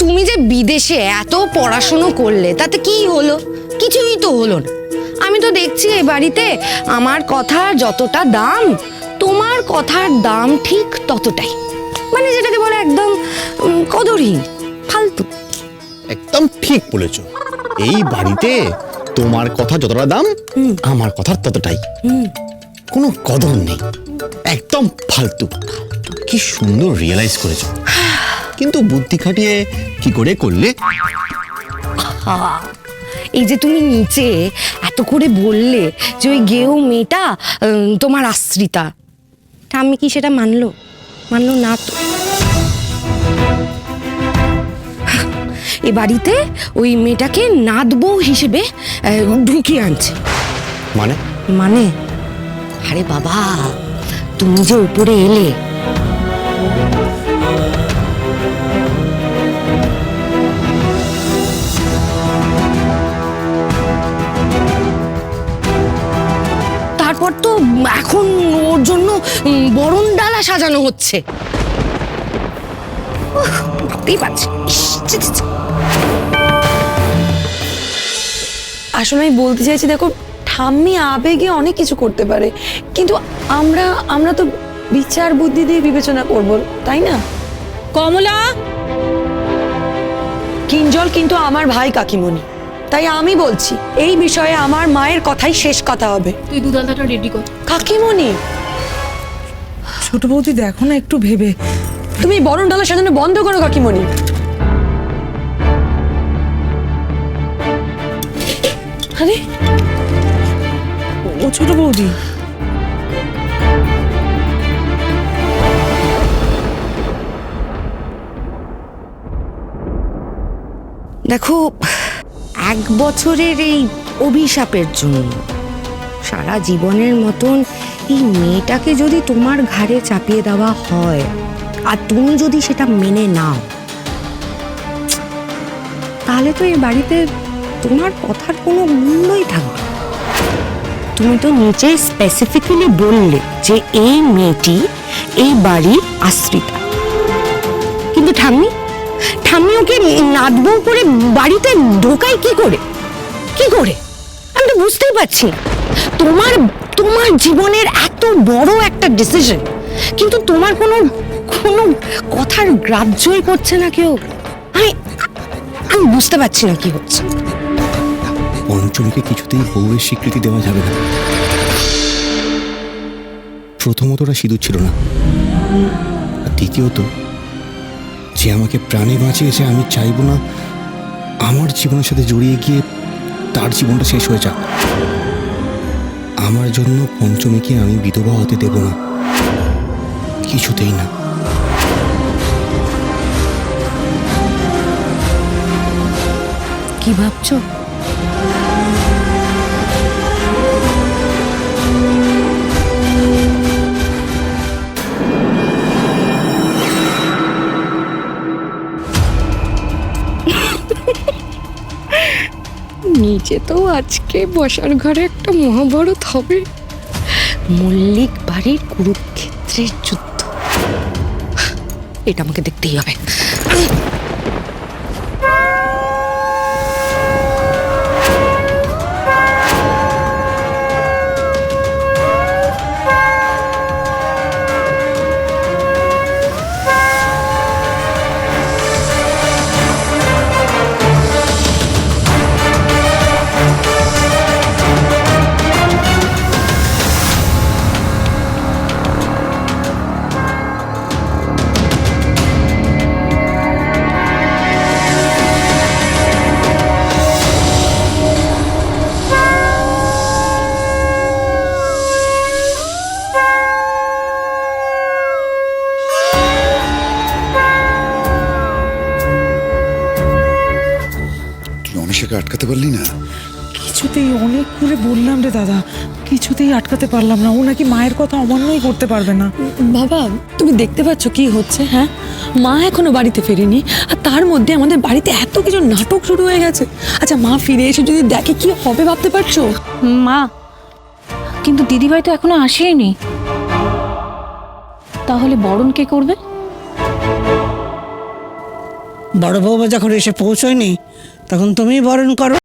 তুমি যে বিদেশে এত পড়াশুনো করলে তাতে কি হলো? কিছুই তো হলো না। আমি তো দেখছি এই বাড়িতে আমার কথার যতটা দাম, তোমার কথার দাম ঠিক ততটাই। মানে যেটাকে বলে একদম কদরহীন, ফালতু। একদম ঠিক বলেছো। এই বাড়িতে তোমার কথা যতটা দাম, আমার কথার ততটাই। কোনো কদর নেই, একদম ফালতু। কি সুন্দর রিয়েলাইজ করেছো, কিন্তু বুদ্ধি খাটিয়ে কি করে করলে? এই যে তুমি নিচে এত করে বললে যে ওই গেও মেয়েটা তোমার আশ্রিতা, আমি কি সেটা মানলো না তো? এ বাড়িতে ওই মেয়েটাকে নাত বউ হিসেবে ঢুকিয়ে আনছে। মানে আরে বাবা, তুমি যে উপরে এলে, তারপর তো এখন ওর জন্য বরণ ডালা সাজানো হচ্ছে। ভাবতেই পারছি। আসলে আমি বলতে চাইছি, দেখো ঠাম্মি আবেগে অনেক কিছু করতে পারে, কিন্তু আমরা তো বিচার বুদ্ধি দিয়ে বিবেচনা করব, তাই না? কমলা, কিঞ্জল কিন্তু আমার ভাই কাকিমণি, তাই আমি বলছি এই বিষয়ে আমার মায়ের কথাই শেষ কথা হবে। তুই দুধ আলতাটা রেডি কর। কাকিমণি, ছোট বৌদি দেখো না একটু ভেবে। তুমি বরণ ডালা সাজানো বন্ধ করো কাকিমণি। আরে ও ছোট বৌদি, দেখো, 1 বছরের এই অভিশাপের জন্য সারা জীবনের মতন এই মেয়েটাকে যদি তোমার ঘাড়ে চাপিয়ে দেওয়া হয় আর তুমি যদি সেটা মেনে নাও, তাহলে তো এই বাড়িতে তোমার কথার কোনো মূল্যই থাকবে। তুমি তো নিচে স্পেসিফিক্যালি বললে যে এই মেয়েটি এই বাড়ির আশ্রিতা, কিন্তু ঠাম্মি ওকে নাদবো করে বাড়িতে ঢোকাই কি করে? আমি তো বুঝতেই পারছি না। তোমার জীবনের এত বড় একটা ডিসিশন, কিন্তু তোমার কোনো কথার গ্রাহ্যই করছে না কেউ। আমি বুঝতে পারছি না কি হচ্ছে। পঞ্চমীকে কিছুতেই বউয়ের স্বীকৃতি দেওয়া যাবে না। প্রথমত ওরা সিঁদুর ছিল না, আর দ্বিতীয়ত যে আমাকে প্রাণে বাঁচিয়েছে, আমি চাইবো না আমার জীবনের সাথে জড়িয়ে গিয়ে তার জীবনটা শেষ হয়ে যাক। আমার জন্য পঞ্চমীকে আমি বিধবা হতে দেব না, কিছুতেই না। কি ভাবছো? নিচে তো আজকে বসার ঘরে একটা মহাভারত হবে, মল্লিক বাড়ির কুরুক্ষেত্রের যুদ্ধ। এটা আমাকে দেখতেই হবে। অনিশাকে আটকাতে পারলি না? কিছুতেই অনেক করে বললাম রে দাদা, কিছুতেই আটকাতে পারলাম না। ও নাকি মায়ের কথা অমান্যই করতে পারবে না। বাবা, তুমি দেখতে পাচ্ছ কি হচ্ছে? হ্যাঁ, মা এখনো বাড়িতে ফেরেনি, আর তার মধ্যে আমাদের বাড়িতে এত কিছু নাটক শুরু হয়ে গেছে। আচ্ছা, মা ফিরে এসে যদি দেখে কি হবে ভাবতে পারছো? মা, কিন্তু দিদিভাই তো এখনো আসেনি, তাহলে বরণ কে করবে? বড় বৌমা যখন এসে পৌঁছয়নি তখন তুমিই বরণ করো।